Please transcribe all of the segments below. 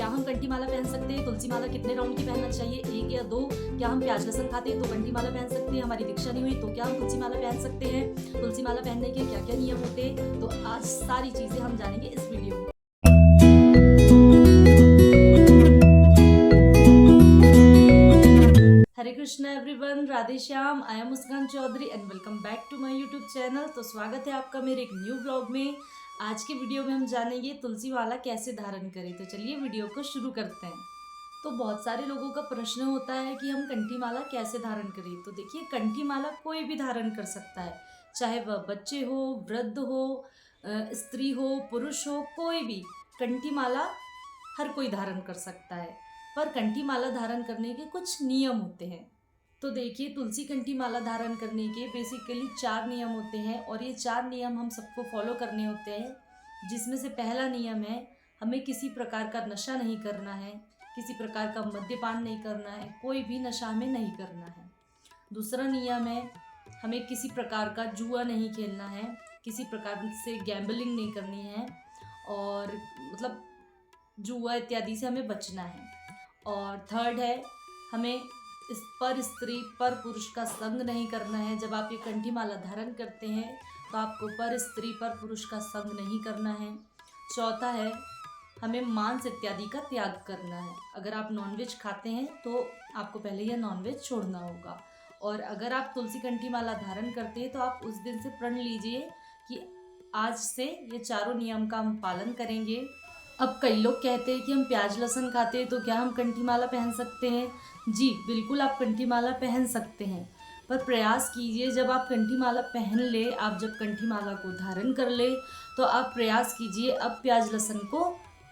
क्या हम कंठी माला पहन सकते हैं? तुलसी माला कितने राउंड की पहनना चाहिए, 1 या 2? क्या हम प्याज लहसुन खाते हैं तो कंठी माला पहन सकते हैं? हमारी दीक्षा नहीं हुई तो क्या हम तुलसी माला पहन सकते हैं? तुलसी माला पहनने के क्या क्या नियम होते हैं? तो आज सारी चीजें हम जानेंगे इस वीडियो में। Hare Krishna everyone, Radhe Shyam. I am Muskan Chaudhary and welcome back to my YouTube channel. तो स्वागत है आपका मेरे एक न्यू ब्लॉग में। आज के वीडियो में हम जानेंगे तुलसी माला कैसे धारण करें। तो चलिए वीडियो को शुरू करते हैं। तो बहुत सारे लोगों का प्रश्न होता है कि हम कंठी माला कैसे धारण करें। तो देखिए, कंठी माला कोई भी धारण कर सकता है, चाहे वह बच्चे हो, वृद्ध हो, स्त्री हो, पुरुष हो, कोई भी कंठी माला हर कोई धारण कर सकता है। पर कंठी माला धारण करने के कुछ नियम होते हैं। तो देखिए, तुलसी कंठी माला धारण करने के बेसिकली 4 नियम होते हैं और ये 4 नियम हम सबको फॉलो करने होते हैं। जिसमें से पहला नियम है, हमें किसी प्रकार का नशा नहीं करना है, किसी प्रकार का मद्यपान नहीं करना है, कोई भी नशा हमें नहीं करना है। दूसरा नियम है, हमें किसी प्रकार का जुआ नहीं खेलना है, किसी प्रकार से गैम्बलिंग नहीं करनी है और मतलब जुआ इत्यादि से हमें बचना है। और थर्ड है, हमें इस पर स्त्री पर पुरुष का संग नहीं करना है। जब आप ये कंठी माला धारण करते हैं तो आपको पर स्त्री पर पुरुष का संग नहीं करना है। चौथा है, हमें मांस इत्यादि का त्याग करना है। अगर आप नॉनवेज खाते हैं तो आपको पहले यह नॉनवेज छोड़ना होगा। और अगर आप तुलसी कंठी माला धारण करते हैं तो आप उस दिन से प्रण लीजिए कि आज से ये चारों नियम का हम पालन करेंगे। अब कई लोग कहते हैं कि हम प्याज लहसुन खाते हैं तो क्या हम कंठी माला पहन सकते हैं? जी बिल्कुल, आप कंठी माला पहन सकते हैं। पर प्रयास कीजिए, जब आप कंठी माला पहन ले, आप जब कंठी माला को धारण कर ले तो आप प्रयास कीजिए अब प्याज लहसुन को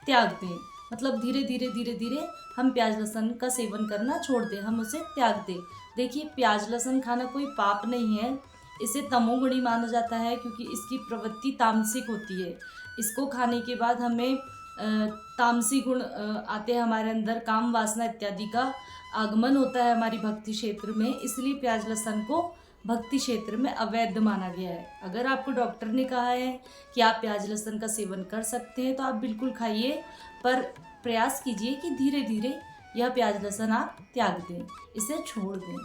त्याग दें। मतलब धीरे धीरे हम प्याज लहसुन का सेवन करना छोड़ दें, हम उसे त्याग दें। देखिए, प्याज लहसुन खाना कोई पाप नहीं है। इसे तमोगुणी माना जाता है क्योंकि इसकी प्रवृत्ति तामसिक होती है। इसको खाने के बाद हमें तामसी गुण आते हैं हमारे अंदर, काम वासना इत्यादि का आगमन होता है हमारी भक्ति क्षेत्र में। इसलिए प्याज लहसुन को भक्ति क्षेत्र में अवैध माना गया है। अगर आपको डॉक्टर ने कहा है कि आप प्याज लहसुन का सेवन कर सकते हैं तो आप बिल्कुल खाइए, पर प्रयास कीजिए कि धीरे धीरे यह प्याज लहसुन आप त्याग दें, इसे छोड़ दें।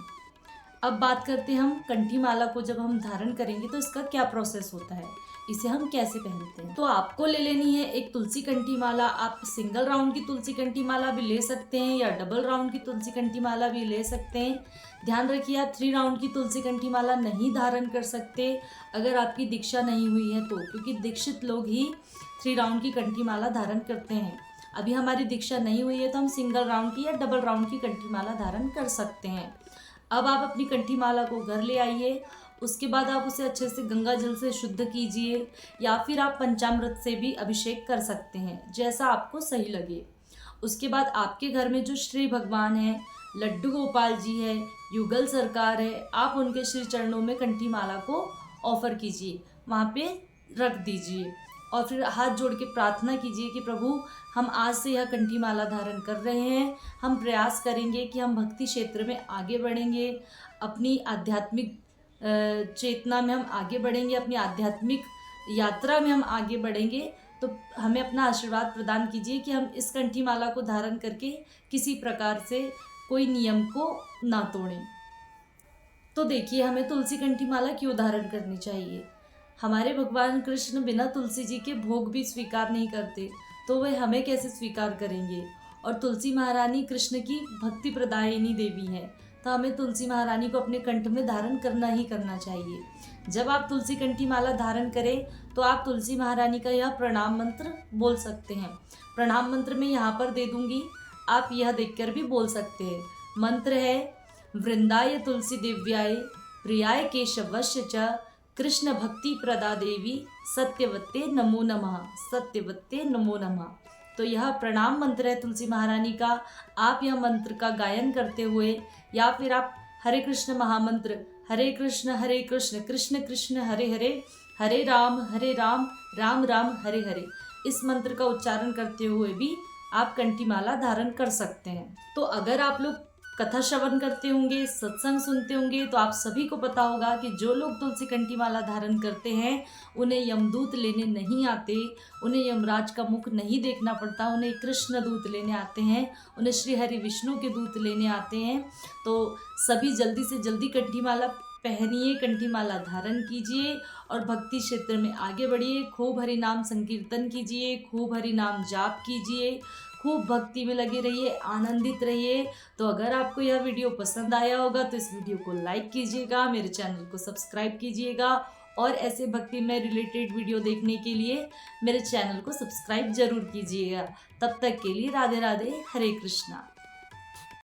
अब बात करते हैं हम कंठी माला को जब हम धारण करेंगे तो इसका क्या प्रोसेस होता है, इसे हम कैसे पहनते हैं। तो आपको ले लेनी है एक तुलसी कंठी माला। आप सिंगल राउंड की तुलसी कंठी माला भी ले सकते हैं या डबल राउंड की तुलसी कंठी माला भी ले सकते हैं। ध्यान रखिए, आप 3 राउंड की तुलसी कंठी माला नहीं धारण कर सकते अगर आपकी दीक्षा नहीं हुई है तो, क्योंकि दीक्षित लोग ही 3 राउंड की कंठी माला धारण करते हैं। अभी हमारी दीक्षा नहीं हुई है तो हम सिंगल राउंड की या डबल राउंड की कंठी माला धारण कर सकते हैं। अब आप अपनी कंठी माला को घर ले आइए। उसके बाद आप उसे अच्छे से गंगा जल से शुद्ध कीजिए या फिर आप पंचामृत से भी अभिषेक कर सकते हैं, जैसा आपको सही लगे। उसके बाद आपके घर में जो श्री भगवान है, लड्डू गोपाल जी है, युगल सरकार है, आप उनके श्री चरणों में कंठी माला को ऑफर कीजिए, वहाँ पे रख दीजिए और फिर हाथ जोड़ के प्रार्थना कीजिए कि प्रभु, हम आज से यह कंठी माला धारण कर रहे हैं। हम प्रयास करेंगे कि हम भक्ति क्षेत्र में आगे बढ़ेंगे, अपनी आध्यात्मिक चेतना में हम आगे बढ़ेंगे, अपनी आध्यात्मिक यात्रा में हम आगे बढ़ेंगे। तो हमें अपना आशीर्वाद प्रदान कीजिए कि हम इस कंठी माला को धारण करके किसी प्रकार से कोई नियम को ना तोड़ें। तो देखिए, हमें तुलसी कंठी माला क्यों धारण करनी चाहिए। हमारे भगवान कृष्ण बिना तुलसी जी के भोग भी स्वीकार नहीं करते, तो वह हमें कैसे स्वीकार करेंगे। और तुलसी महारानी कृष्ण की भक्ति प्रदायिनी देवी है, तो हमें तुलसी महारानी को अपने कंठ में धारण करना ही करना चाहिए। जब आप तुलसी कंठी माला धारण करें तो आप तुलसी महारानी का यह प्रणाम मंत्र बोल सकते हैं। प्रणाम मंत्र मैं यहाँ पर दे दूंगी, आप यह देखकर भी बोल सकते हैं। मंत्र है, वृंदाय तुलसी दिव्याय प्रियाय केशवस्य च कृष्ण भक्ति प्रदा देवी सत्यवत्ते नमो नमः, सत्यवत्ते नमो नमः। तो यह प्रणाम मंत्र है तुलसी महारानी का। आप यह मंत्र का गायन करते हुए या फिर आप हरे कृष्ण महामंत्र, हरे कृष्ण कृष्ण कृष्ण हरे हरे, हरे राम राम राम हरे हरे, इस मंत्र का उच्चारण करते हुए भी आप कंठी माला धारण कर सकते हैं। तो अगर आप लोग कथा श्रवण करते होंगे, सत्संग सुनते होंगे, तो आप सभी को पता होगा कि जो लोग तुलसी कंठी माला धारण करते हैं उन्हें यमदूत लेने नहीं आते, उन्हें यमराज का मुख नहीं देखना पड़ता, उन्हें कृष्ण दूत लेने आते हैं, उन्हें श्री हरि विष्णु के दूत लेने आते हैं। तो सभी जल्दी से जल्दी कंठी माला पहनिए, कंठी माला धारण कीजिए और भक्ति क्षेत्र में आगे बढ़िए। खूब हरि नाम संकीर्तन कीजिए, खूब हरि नाम जाप कीजिए, खूब भक्ति में लगे रहिए, आनंदित रहिए। तो अगर आपको यह वीडियो पसंद आया होगा तो इस वीडियो को लाइक कीजिएगा, मेरे चैनल को सब्सक्राइब कीजिएगा और ऐसे भक्ति में रिलेटेड वीडियो देखने के लिए मेरे चैनल को सब्सक्राइब जरूर कीजिएगा। तब तक के लिए राधे राधे, हरे कृष्णा।